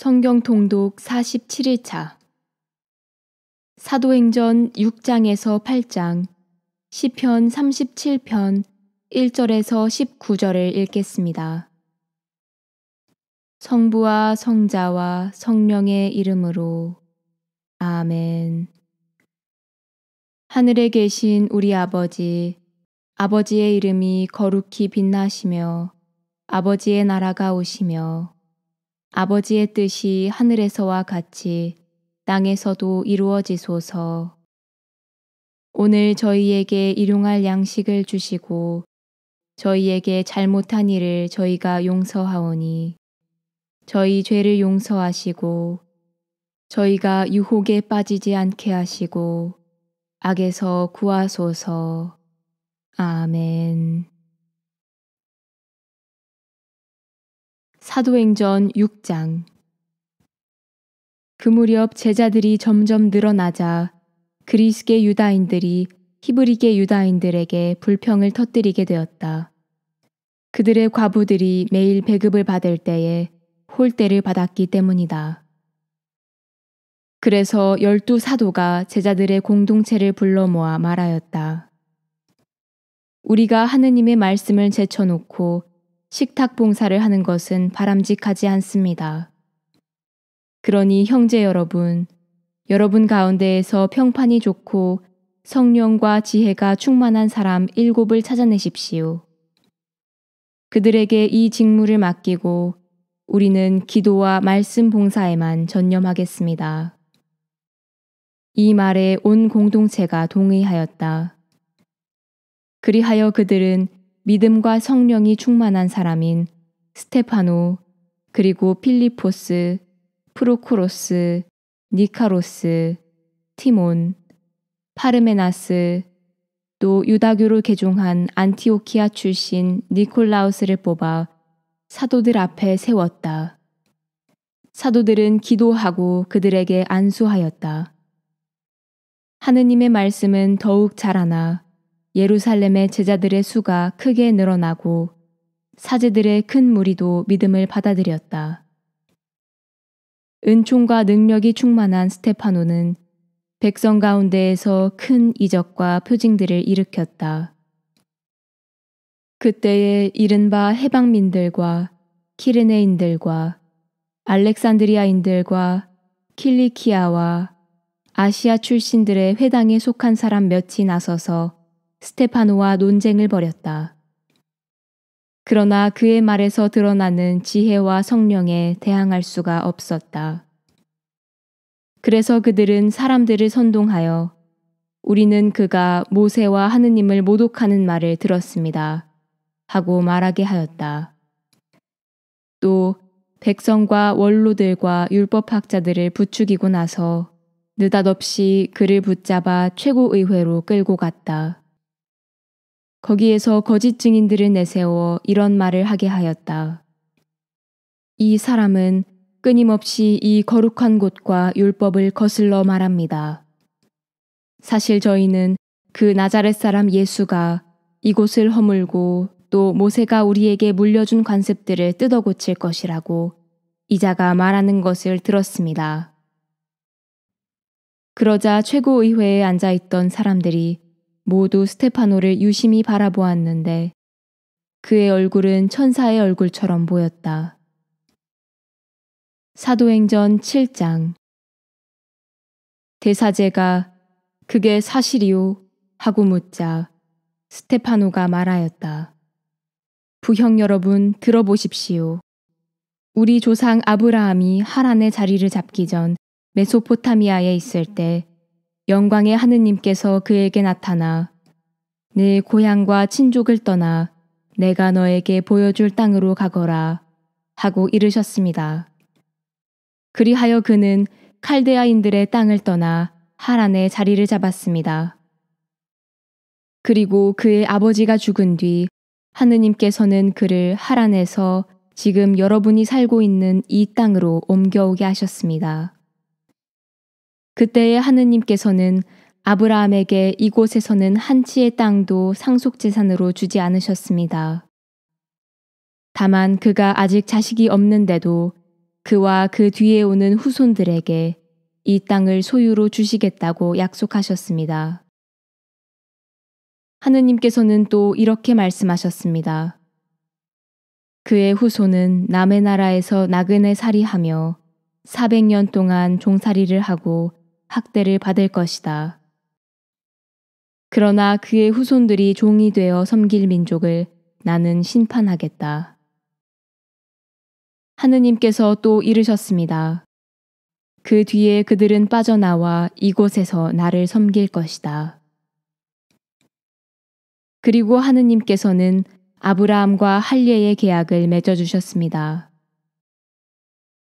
성경 통독 47일차 사도행전 6장에서 8장 시편 37편 1절에서 19절을 읽겠습니다. 성부와 성자와 성령의 이름으로 아멘. 하늘에 계신 우리 아버지, 아버지의 이름이 거룩히 빛나시며 아버지의 나라가 오시며 아버지의 뜻이 하늘에서와 같이 땅에서도 이루어지소서. 오늘 저희에게 일용할 양식을 주시고 저희에게 잘못한 일을 저희가 용서하오니 저희 죄를 용서하시고 저희가 유혹에 빠지지 않게 하시고 악에서 구하소서. 아멘. 사도행전 6장. 그 무렵 제자들이 점점 늘어나자 그리스계 유다인들이 히브리계 유다인들에게 불평을 터뜨리게 되었다. 그들의 과부들이 매일 배급을 받을 때에 홀대를 받았기 때문이다. 그래서 12 사도가 제자들의 공동체를 불러 모아 말하였다. 우리가 하느님의 말씀을 제쳐놓고 식탁 봉사를 하는 것은 바람직하지 않습니다. 그러니 형제 여러분, 여러분 가운데에서 평판이 좋고 성령과 지혜가 충만한 사람 7을 찾아내십시오. 그들에게 이 직무를 맡기고 우리는 기도와 말씀 봉사에만 전념하겠습니다. 이 말에 온 공동체가 동의하였다. 그리하여 그들은 믿음과 성령이 충만한 사람인 스테파노, 그리고 필리포스, 프로코로스, 니카로스, 티몬, 파르메나스, 또 유다교로 개종한 안티오키아 출신 니콜라우스를 뽑아 사도들 앞에 세웠다. 사도들은 기도하고 그들에게 안수하였다. 하느님의 말씀은 더욱 자라나 예루살렘의 제자들의 수가 크게 늘어나고 사제들의 큰 무리도 믿음을 받아들였다. 은총과 능력이 충만한 스테파노는 백성 가운데에서 큰 이적과 표징들을 일으켰다. 그때에 이른바 해방민들과 키레네인들과 알렉산드리아인들과 킬리키아와 아시아 출신들의 회당에 속한 사람 몇이 나서서 스테파노와 논쟁을 벌였다. 그러나 그의 말에서 드러나는 지혜와 성령에 대항할 수가 없었다. 그래서 그들은 사람들을 선동하여 우리는 그가 모세와 하느님을 모독하는 말을 들었습니다. 하고 말하게 하였다. 또 백성과 원로들과 율법학자들을 부추기고 나서 느닷없이 그를 붙잡아 최고의회로 끌고 갔다. 거기에서 거짓 증인들을 내세워 이런 말을 하게 하였다. 이 사람은 끊임없이 이 거룩한 곳과 율법을 거슬러 말합니다. 사실 저희는 그 나자렛 사람 예수가 이곳을 허물고 또 모세가 우리에게 물려준 관습들을 뜯어 고칠 것이라고 이자가 말하는 것을 들었습니다. 그러자 최고의회에 앉아있던 사람들이 모두 스테파노를 유심히 바라보았는데 그의 얼굴은 천사의 얼굴처럼 보였다. 사도행전 7장. 대사제가 그게 사실이요? 하고 묻자 스테파노가 말하였다. 부형 여러분 들어보십시오. 우리 조상 아브라함이 하란의 자리를 잡기 전 메소포타미아에 있을 때 영광의 하느님께서 그에게 나타나 내 고향과 친족을 떠나 내가 너에게 보여줄 땅으로 가거라 하고 이르셨습니다. 그리하여 그는 칼데아인들의 땅을 떠나 하란에 자리를 잡았습니다. 그리고 그의 아버지가 죽은 뒤 하느님께서는 그를 하란에서 지금 여러분이 살고 있는 이 땅으로 옮겨오게 하셨습니다. 그때에 하느님께서는 아브라함에게 이곳에서는 한 치의 땅도 상속재산으로 주지 않으셨습니다. 다만 그가 아직 자식이 없는데도 그와 그 뒤에 오는 후손들에게 이 땅을 소유로 주시겠다고 약속하셨습니다. 하느님께서는 또 이렇게 말씀하셨습니다. 그의 후손은 남의 나라에서 나그네 살이하며 400년 동안 종살이를 하고 학대를 받을 것이다. 그러나 그의 후손들이 종이 되어 섬길 민족을 나는 심판하겠다. 하느님께서 또 이르셨습니다. 그 뒤에 그들은 빠져나와 이곳에서 나를 섬길 것이다. 그리고 하느님께서는 아브라함과 할례의 계약을 맺어주셨습니다.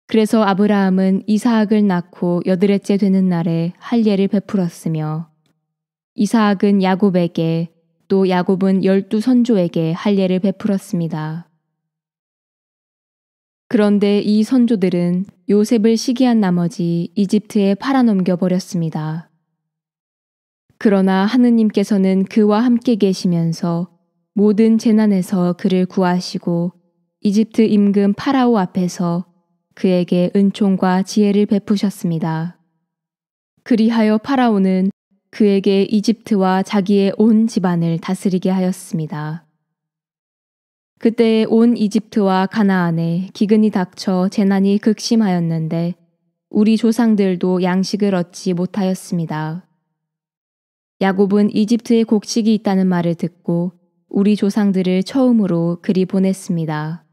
그래서 아브라함은 이사학을 낳고 여드렛째 되는 날에 할례를 베풀었으며 이사학은 야곱에게 또 야곱은 12선조에게 할례를 베풀었습니다. 그런데 이 선조들은 요셉을 시기한 나머지 이집트에 팔아넘겨 버렸습니다. 그러나 하느님께서는 그와 함께 계시면서 모든 재난에서 그를 구하시고 이집트 임금 파라오 앞에서 그에게 은총과 지혜를 베푸셨습니다. 그리하여 파라오는 그에게 이집트와 자기의 온 집안을 다스리게 하였습니다. 그때 온 이집트와 가나안에 기근이 닥쳐 재난이 극심하였는데 우리 조상들도 양식을 얻지 못하였습니다. 야곱은 이집트에 곡식이 있다는 말을 듣고 우리 조상들을 처음으로 그리 보냈습니다.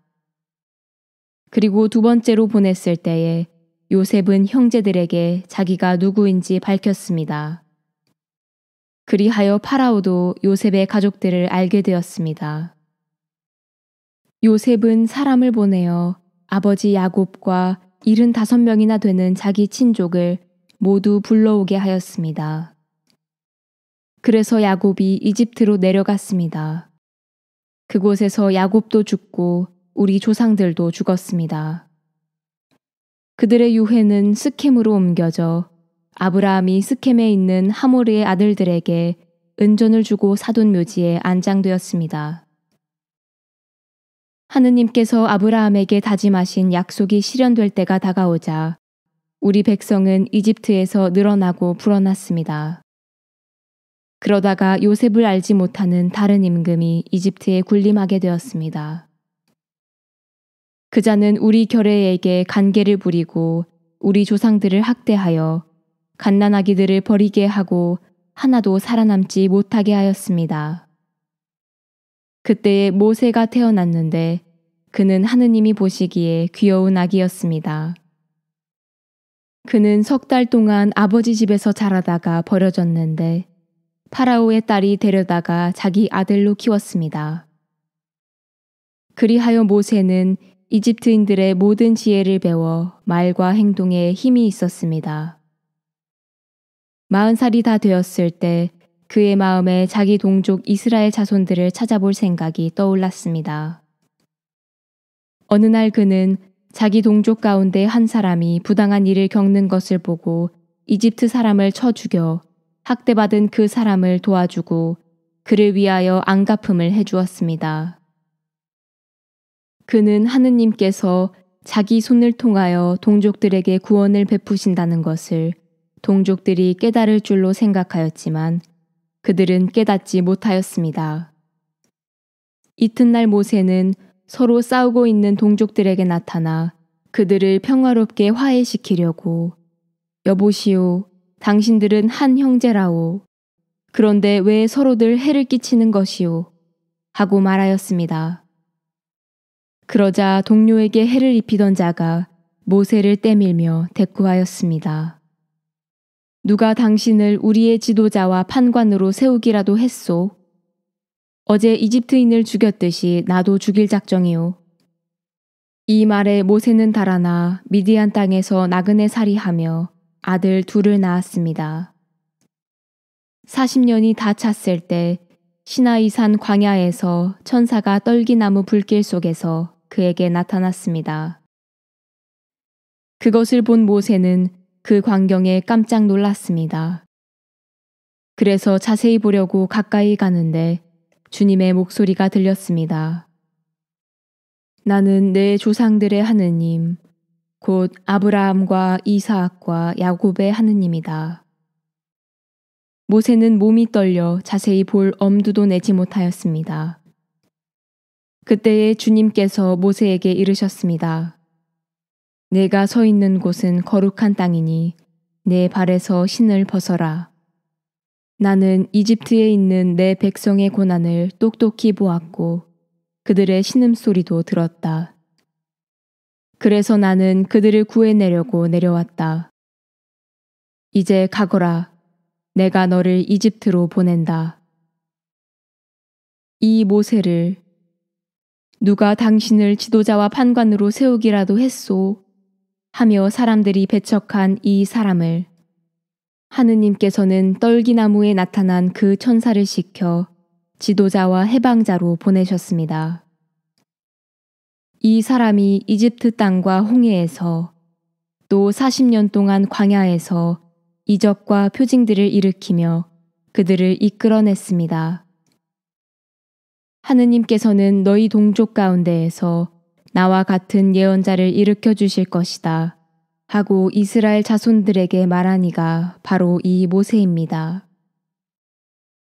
그리고 두 번째로 보냈을 때에 요셉은 형제들에게 자기가 누구인지 밝혔습니다. 그리하여 파라오도 요셉의 가족들을 알게 되었습니다. 요셉은 사람을 보내어 아버지 야곱과 75명이나 되는 자기 친족을 모두 불러오게 하였습니다. 그래서 야곱이 이집트로 내려갔습니다. 그곳에서 야곱도 죽고 우리 조상들도 죽었습니다. 그들의 유해는 스켐으로 옮겨져 아브라함이 스켐에 있는 하모르의 아들들에게 은전을 주고 사둔 묘지에 안장되었습니다. 하느님께서 아브라함에게 다짐하신 약속이 실현될 때가 다가오자 우리 백성은 이집트에서 늘어나고 불어났습니다. 그러다가 요셉을 알지 못하는 다른 임금이 이집트에 군림하게 되었습니다. 그자는 우리 결례에게 간계를 부리고 우리 조상들을 학대하여 갓난아기들을 버리게 하고 하나도 살아남지 못하게 하였습니다. 그때에 모세가 태어났는데 그는 하느님이 보시기에 귀여운 아기였습니다. 그는 3달 동안 아버지 집에서 자라다가 버려졌는데 파라오의 딸이 데려다가 자기 아들로 키웠습니다. 그리하여 모세는 이집트인들의 모든 지혜를 배워 말과 행동에 힘이 있었습니다. 40살이 다 되었을 때 그의 마음에 자기 동족 이스라엘 자손들을 찾아볼 생각이 떠올랐습니다. 어느 날 그는 자기 동족 가운데 한 사람이 부당한 일을 겪는 것을 보고 이집트 사람을 쳐 죽여 학대받은 그 사람을 도와주고 그를 위하여 안갚음을 해주었습니다. 그는 하느님께서 자기 손을 통하여 동족들에게 구원을 베푸신다는 것을 동족들이 깨달을 줄로 생각하였지만 그들은 깨닫지 못하였습니다. 이튿날 모세는 서로 싸우고 있는 동족들에게 나타나 그들을 평화롭게 화해시키려고 여보시오, 당신들은 한 형제라오. 그런데 왜 서로들 해를 끼치는 것이오? 하고 말하였습니다. 그러자 동료에게 해를 입히던 자가 모세를 때밀며 대꾸하였습니다. 누가 당신을 우리의 지도자와 판관으로 세우기라도 했소? 어제 이집트인을 죽였듯이 나도 죽일 작정이오. 이 말에 모세는 달아나 미디안 땅에서 나그네 살이하며 아들 2을 낳았습니다. 40년이 다 찼을 때 시나이산 광야에서 천사가 떨기나무 불길 속에서 그에게 나타났습니다. 그것을 본 모세는 그 광경에 깜짝 놀랐습니다. 그래서 자세히 보려고 가까이 가는데 주님의 목소리가 들렸습니다. 나는 내 조상들의 하느님, 곧 아브라함과 이사학과 야곱의 하느님이다. 모세는 몸이 떨려 자세히 볼 엄두도 내지 못하였습니다. 그때에 주님께서 모세에게 이르셨습니다. 내가 서 있는 곳은 거룩한 땅이니 내 발에서 신을 벗어라. 나는 이집트에 있는 내 백성의 고난을 똑똑히 보았고 그들의 신음소리도 들었다. 그래서 나는 그들을 구해내려고 내려왔다. 이제 가거라. 내가 너를 이집트로 보낸다. 이 모세를 누가 당신을 지도자와 판관으로 세우기라도 했소? 하며 사람들이 배척한 이 사람을 하느님께서는 떨기나무에 나타난 그 천사를 시켜 지도자와 해방자로 보내셨습니다. 이 사람이 이집트 땅과 홍해에서 또 40년 동안 광야에서 이적과 표징들을 일으키며 그들을 이끌어냈습니다. 하느님께서는 너희 동족 가운데에서 나와 같은 예언자를 일으켜 주실 것이다 하고 이스라엘 자손들에게 말하니가 바로 이 모세입니다.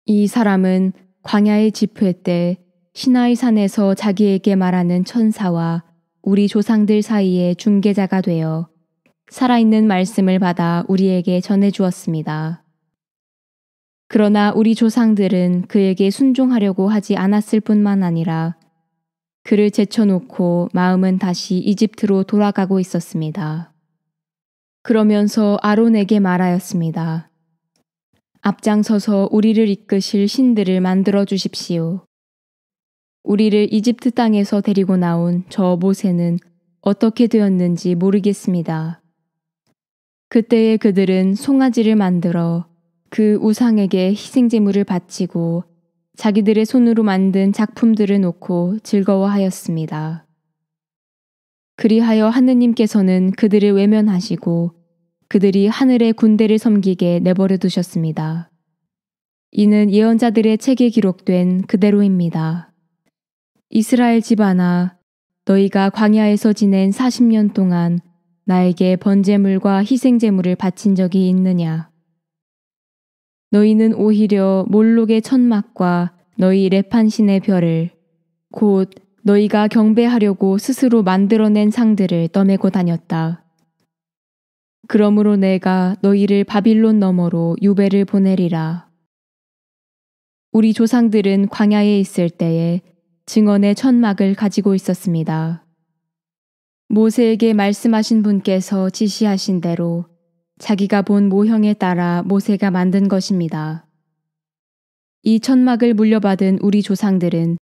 이 사람은 광야의 집회 때 시나이 산에서 자기에게 말하는 천사와 우리 조상들 사이에 중개자가 되어 살아있는 말씀을 받아 우리에게 전해 주었습니다. 그러나 우리 조상들은 그에게 순종하려고 하지 않았을 뿐만 아니라 그를 제쳐놓고 마음은 다시 이집트로 돌아가고 있었습니다. 그러면서 아론에게 말하였습니다. 앞장서서 우리를 이끄실 신들을 만들어 주십시오. 우리를 이집트 땅에서 데리고 나온 저 모세는 어떻게 되었는지 모르겠습니다. 그때에 그들은 송아지를 만들어 그 우상에게 희생제물을 바치고 자기들의 손으로 만든 작품들을 놓고 즐거워하였습니다. 그리하여 하느님께서는 그들을 외면하시고 그들이 하늘의 군대를 섬기게 내버려 두셨습니다. 이는 예언자들의 책에 기록된 그대로입니다. 이스라엘 집안아, 너희가 광야에서 지낸 40년 동안 나에게 번제물과 희생제물을 바친 적이 있느냐? 너희는 오히려 몰록의 천막과 너희 레판신의 별을 곧 너희가 경배하려고 스스로 만들어낸 상들을 떠매고 다녔다. 그러므로 내가 너희를 바빌론 너머로 유배를 보내리라. 우리 조상들은 광야에 있을 때에 증언의 천막을 가지고 있었습니다. 모세에게 말씀하신 분께서 지시하신 대로 자기가 본 모형에 따라 모세가 만든 것입니다. 이 천막을 물려받은 우리 조상들은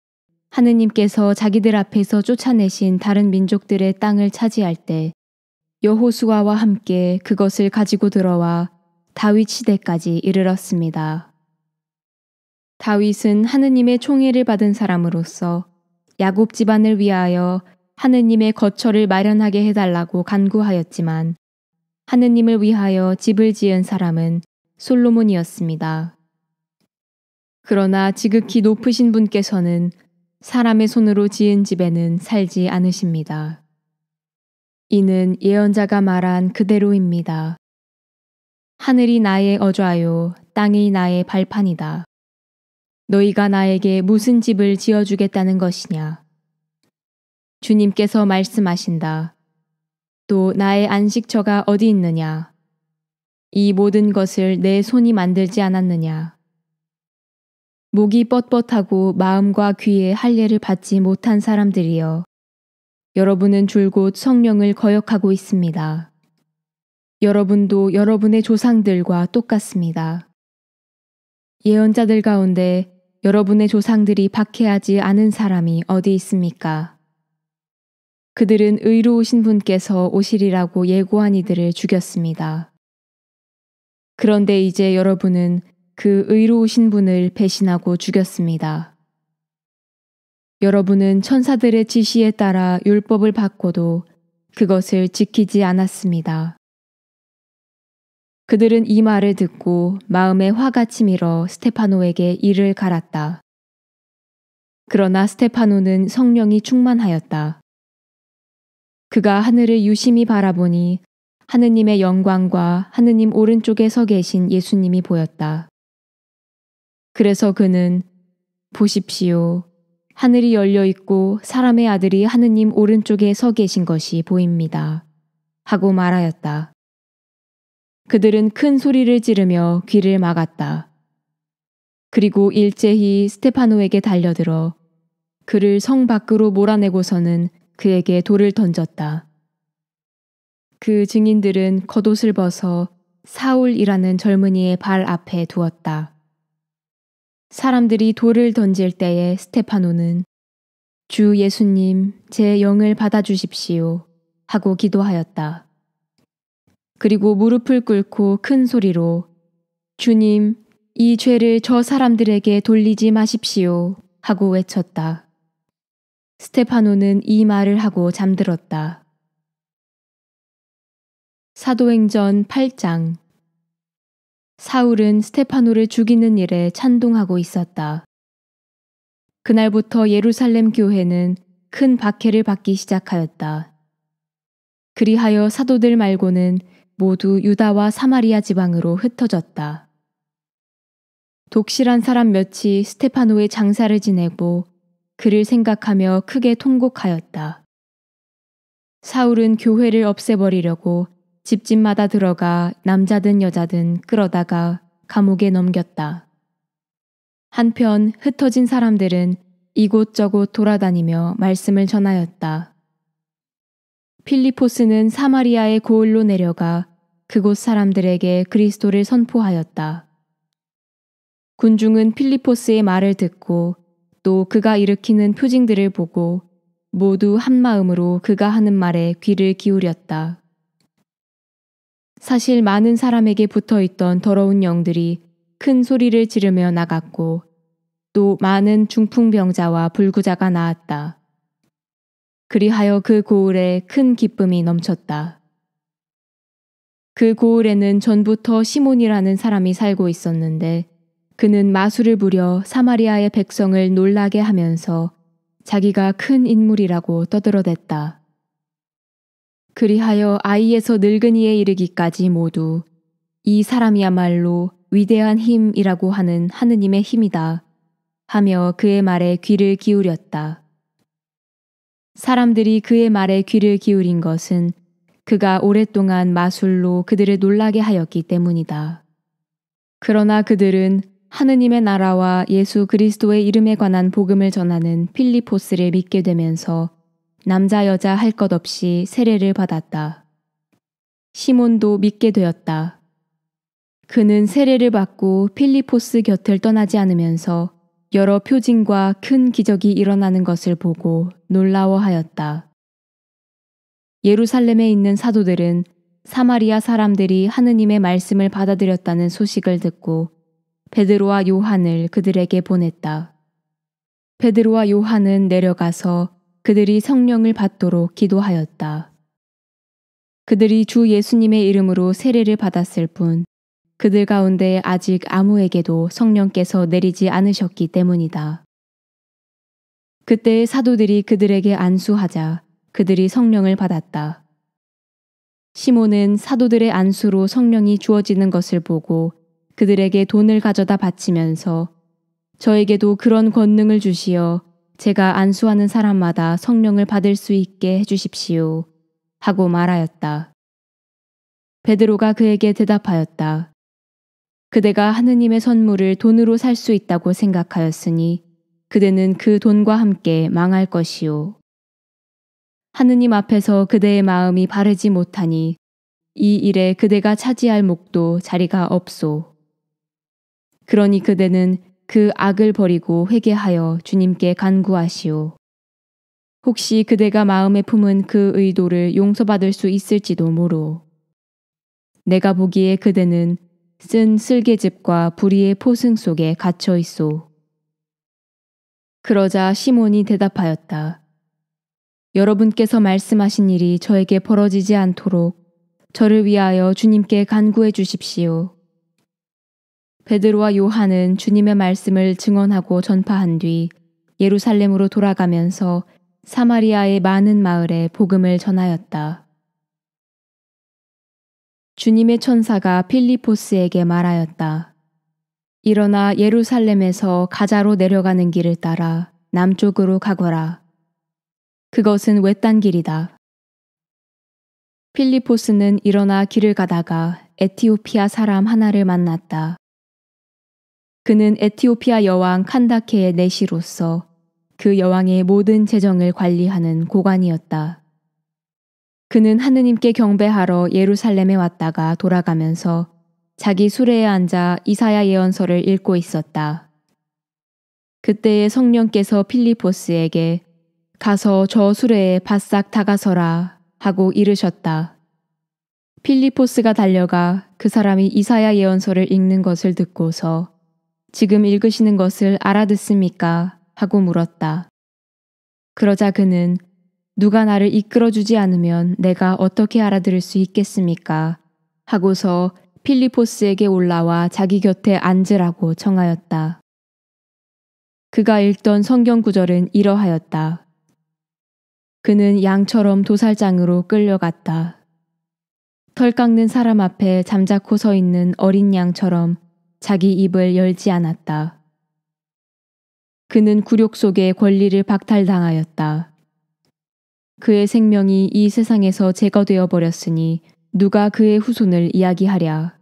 하느님께서 자기들 앞에서 쫓아내신 다른 민족들의 땅을 차지할 때 여호수아와 함께 그것을 가지고 들어와 다윗 시대까지 이르렀습니다. 다윗은 하느님의 총애를 받은 사람으로서 야곱 집안을 위하여 하느님의 거처를 마련하게 해달라고 간구하였지만 하느님을 위하여 집을 지은 사람은 솔로몬이었습니다. 그러나 지극히 높으신 분께서는 사람의 손으로 지은 집에는 살지 않으십니다. 이는 예언자가 말한 그대로입니다. 하늘이 나의 어좌요, 땅이 나의 발판이다. 너희가 나에게 무슨 집을 지어주겠다는 것이냐? 주님께서 말씀하신다. 또 나의 안식처가 어디 있느냐? 이 모든 것을 내 손이 만들지 않았느냐? 목이 뻣뻣하고 마음과 귀에 할례를 받지 못한 사람들이여, 여러분은 줄곧 성령을 거역하고 있습니다. 여러분도 여러분의 조상들과 똑같습니다. 예언자들 가운데 여러분의 조상들이 박해하지 않은 사람이 어디 있습니까? 그들은 의로우신 분께서 오시리라고 예고한 이들을 죽였습니다. 그런데 이제 여러분은 그 의로우신 분을 배신하고 죽였습니다. 여러분은 천사들의 지시에 따라 율법을 받고도 그것을 지키지 않았습니다. 그들은 이 말을 듣고 마음에 화가 치밀어 스테파노에게 이를 갈았다. 그러나 스테파노는 성령이 충만하였다. 그가 하늘을 유심히 바라보니 하느님의 영광과 하느님 오른쪽에 서 계신 예수님이 보였다. 그래서 그는 보십시오. 하늘이 열려 있고 사람의 아들이 하느님 오른쪽에 서 계신 것이 보입니다. 하고 말하였다. 그들은 큰 소리를 지르며 귀를 막았다. 그리고 일제히 스테파노에게 달려들어 그를 성 밖으로 몰아내고서는 그에게 돌을 던졌다. 그 증인들은 겉옷을 벗어 사울이라는 젊은이의 발 앞에 두었다. 사람들이 돌을 던질 때에 스테파노는 주 예수님, 제 영을 받아주십시오 하고 기도하였다. 그리고 무릎을 꿇고 큰 소리로 주님, 이 죄를 저 사람들에게 돌리지 마십시오 하고 외쳤다. 스테파노는 이 말을 하고 잠들었다. 사도행전 8장. 사울은 스테파노를 죽이는 일에 찬동하고 있었다. 그날부터 예루살렘 교회는 큰 박해를 받기 시작하였다. 그리하여 사도들 말고는 모두 유다와 사마리아 지방으로 흩어졌다. 독실한 사람 몇이 스테파노의 장사를 지내고 그를 생각하며 크게 통곡하였다. 사울은 교회를 없애버리려고 집집마다 들어가 남자든 여자든 끌어다가 감옥에 넘겼다. 한편 흩어진 사람들은 이곳저곳 돌아다니며 말씀을 전하였다. 필리포스는 사마리아의 고을로 내려가 그곳 사람들에게 그리스도를 선포하였다. 군중은 필리포스의 말을 듣고 또 그가 일으키는 표징들을 보고 모두 한마음으로 그가 하는 말에 귀를 기울였다. 사실 많은 사람에게 붙어있던 더러운 영들이 큰 소리를 지르며 나갔고 또 많은 중풍병자와 불구자가 나았다. 그리하여 그 고을에 큰 기쁨이 넘쳤다. 그 고을에는 전부터 시몬이라는 사람이 살고 있었는데 그는 마술을 부려 사마리아의 백성을 놀라게 하면서 자기가 큰 인물이라고 떠들어댔다. 그리하여 아이에서 늙은이에 이르기까지 모두 이 사람이야말로 위대한 힘이라고 하는 하느님의 힘이다 하며 그의 말에 귀를 기울였다. 사람들이 그의 말에 귀를 기울인 것은 그가 오랫동안 마술로 그들을 놀라게 하였기 때문이다. 그러나 그들은 하느님의 나라와 예수 그리스도의 이름에 관한 복음을 전하는 필리포스를 믿게 되면서 남자 여자 할 것 없이 세례를 받았다. 시몬도 믿게 되었다. 그는 세례를 받고 필리포스 곁을 떠나지 않으면서 여러 표징과 큰 기적이 일어나는 것을 보고 놀라워하였다. 예루살렘에 있는 사도들은 사마리아 사람들이 하느님의 말씀을 받아들였다는 소식을 듣고 베드로와 요한을 그들에게 보냈다. 베드로와 요한은 내려가서 그들이 성령을 받도록 기도하였다. 그들이 주 예수님의 이름으로 세례를 받았을 뿐 그들 가운데 아직 아무에게도 성령께서 내리지 않으셨기 때문이다. 그때 사도들이 그들에게 안수하자 그들이 성령을 받았다. 시몬은 사도들의 안수로 성령이 주어지는 것을 보고 그들에게 돈을 가져다 바치면서 저에게도 그런 권능을 주시어 제가 안수하는 사람마다 성령을 받을 수 있게 해주십시오 하고 말하였다. 베드로가 그에게 대답하였다. 그대가 하느님의 선물을 돈으로 살 수 있다고 생각하였으니 그대는 그 돈과 함께 망할 것이요. 하느님 앞에서 그대의 마음이 바르지 못하니 이 일에 그대가 차지할 몫도 자리가 없소. 그러니 그대는 그 악을 버리고 회개하여 주님께 간구하시오. 혹시 그대가 마음에 품은 그 의도를 용서받을 수 있을지도 모로. 내가 보기에 그대는 쓴 쓸개즙과 불의의 포승 속에 갇혀 있소. 그러자 시몬이 대답하였다. 여러분께서 말씀하신 일이 저에게 벌어지지 않도록 저를 위하여 주님께 간구해 주십시오. 베드로와 요한은 주님의 말씀을 증언하고 전파한 뒤 예루살렘으로 돌아가면서 사마리아의 많은 마을에 복음을 전하였다. 주님의 천사가 필리포스에게 말하였다. 일어나 예루살렘에서 가자로 내려가는 길을 따라 남쪽으로 가거라. 그것은 외딴 길이다. 필리포스는 일어나 길을 가다가 에티오피아 사람 하나를 만났다. 그는 에티오피아 여왕 칸다케의 내시로서 그 여왕의 모든 재정을 관리하는 고관이었다. 그는 하느님께 경배하러 예루살렘에 왔다가 돌아가면서 자기 수레에 앉아 이사야 예언서를 읽고 있었다. 그때에 성령께서 필리포스에게 가서 저 수레에 바싹 다가서라 하고 이르셨다. 필리포스가 달려가 그 사람이 이사야 예언서를 읽는 것을 듣고서 지금 읽으시는 것을 알아듣습니까? 하고 물었다. 그러자 그는 누가 나를 이끌어주지 않으면 내가 어떻게 알아들을 수 있겠습니까? 하고서 필리포스에게 올라와 자기 곁에 앉으라고 청하였다. 그가 읽던 성경 구절은 이러하였다. 그는 양처럼 도살장으로 끌려갔다. 털 깎는 사람 앞에 잠자코 서 있는 어린 양처럼 자기 입을 열지 않았다. 그는 굴욕 속에 권리를 박탈당하였다. 그의 생명이 이 세상에서 제거되어 버렸으니 누가 그의 후손을 이야기하랴.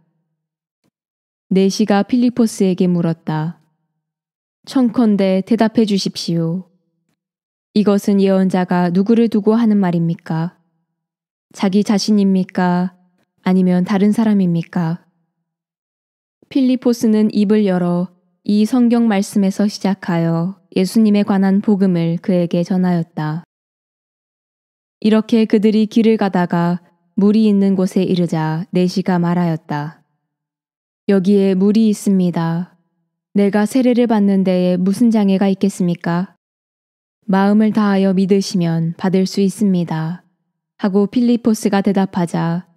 내시가 필리포스에게 물었다. 청컨대 대답해 주십시오. 이것은 예언자가 누구를 두고 하는 말입니까? 자기 자신입니까? 아니면 다른 사람입니까? 필리포스는 입을 열어 이 성경 말씀에서 시작하여 예수님에 관한 복음을 그에게 전하였다. 이렇게 그들이 길을 가다가 물이 있는 곳에 이르자 내시가 말하였다. 여기에 물이 있습니다. 내가 세례를 받는 데에 무슨 장애가 있겠습니까? 마음을 다하여 믿으시면 받을 수 있습니다. 하고 필리포스가 대답하자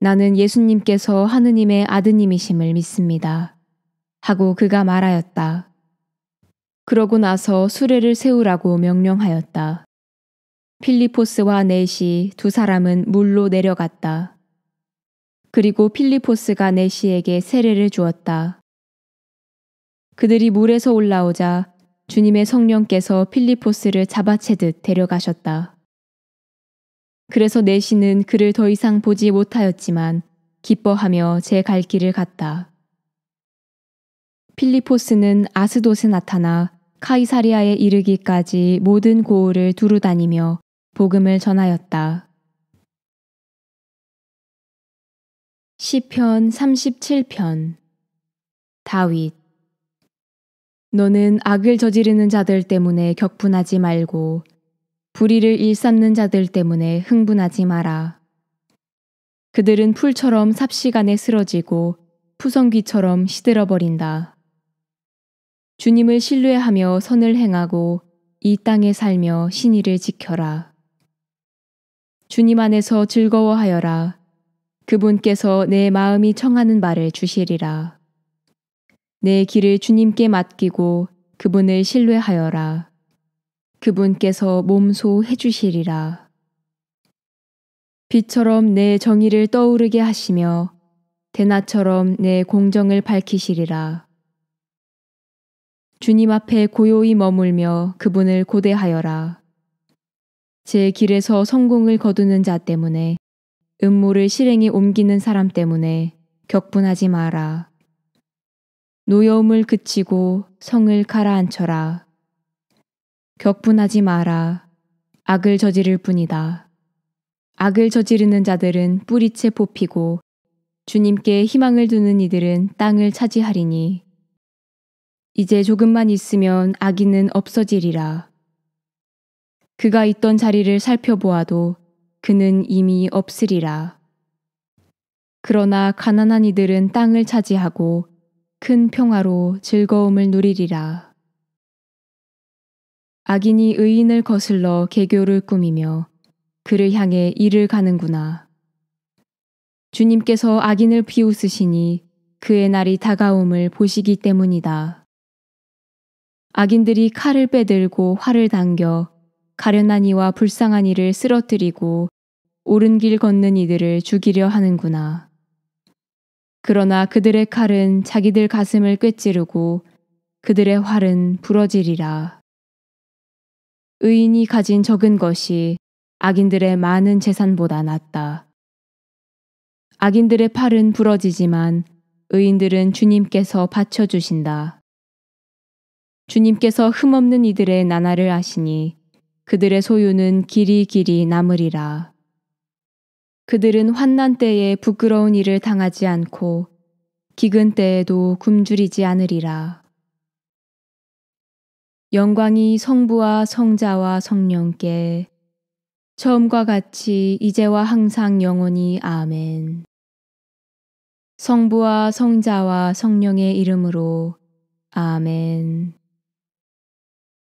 나는 예수님께서 하느님의 아드님이심을 믿습니다. 하고 그가 말하였다. 그러고 나서 수레를 세우라고 명령하였다. 필리포스와 넷이 두 사람은 물로 내려갔다. 그리고 필리포스가 넷이에게 세례를 주었다. 그들이 물에서 올라오자 주님의 성령께서 필리포스를 잡아채듯 데려가셨다. 그래서 넷이는 그를 더 이상 보지 못하였지만 기뻐하며 제 갈 길을 갔다. 필리포스는 아스돗에 나타나 카이사리아에 이르기까지 모든 고을을 두루 다니며 복음을 전하였다. 시편 37편 다윗 너는 악을 저지르는 자들 때문에 격분하지 말고 불의를 일삼는 자들 때문에 흥분하지 마라. 그들은 풀처럼 삽시간에 쓰러지고 푸성귀처럼 시들어버린다. 주님을 신뢰하며 선을 행하고 이 땅에 살며 신의를 지켜라. 주님 안에서 즐거워하여라. 그분께서 내 마음이 청하는 바를 주시리라. 내 길을 주님께 맡기고 그분을 신뢰하여라. 그분께서 몸소 해주시리라. 빛처럼 내 정의를 떠오르게 하시며 대낮처럼 내 공정을 밝히시리라. 주님 앞에 고요히 머물며 그분을 고대하여라. 제 길에서 성공을 거두는 자 때문에 음모를 실행에 옮기는 사람 때문에 격분하지 마라. 노여움을 그치고 성을 가라앉혀라. 격분하지 마라. 악을 저지를 뿐이다. 악을 저지르는 자들은 뿌리채 뽑히고 주님께 희망을 두는 이들은 땅을 차지하리니 이제 조금만 있으면 악인은 없어지리라. 그가 있던 자리를 살펴보아도 그는 이미 없으리라. 그러나 가난한 이들은 땅을 차지하고 큰 평화로 즐거움을 누리리라. 악인이 의인을 거슬러 계교를 꾸미며 그를 향해 이를 가는구나. 주님께서 악인을 비웃으시니 그의 날이 다가옴을 보시기 때문이다. 악인들이 칼을 빼들고 활을 당겨 가련한 이와 불쌍한 이를 쓰러뜨리고 옳은 길 걷는 이들을 죽이려 하는구나. 그러나 그들의 칼은 자기들 가슴을 꿰찌르고 그들의 활은 부러지리라. 의인이 가진 적은 것이 악인들의 많은 재산보다 낫다. 악인들의 팔은 부러지지만 의인들은 주님께서 받쳐주신다. 주님께서 흠없는 이들의 나날을 아시니 그들의 소유는 길이 길이 남으리라. 그들은 환난 때에 부끄러운 일을 당하지 않고 기근 때에도 굶주리지 않으리라. 영광이 성부와 성자와 성령께 처음과 같이 이제와 항상 영원히 아멘. 성부와 성자와 성령의 이름으로 아멘.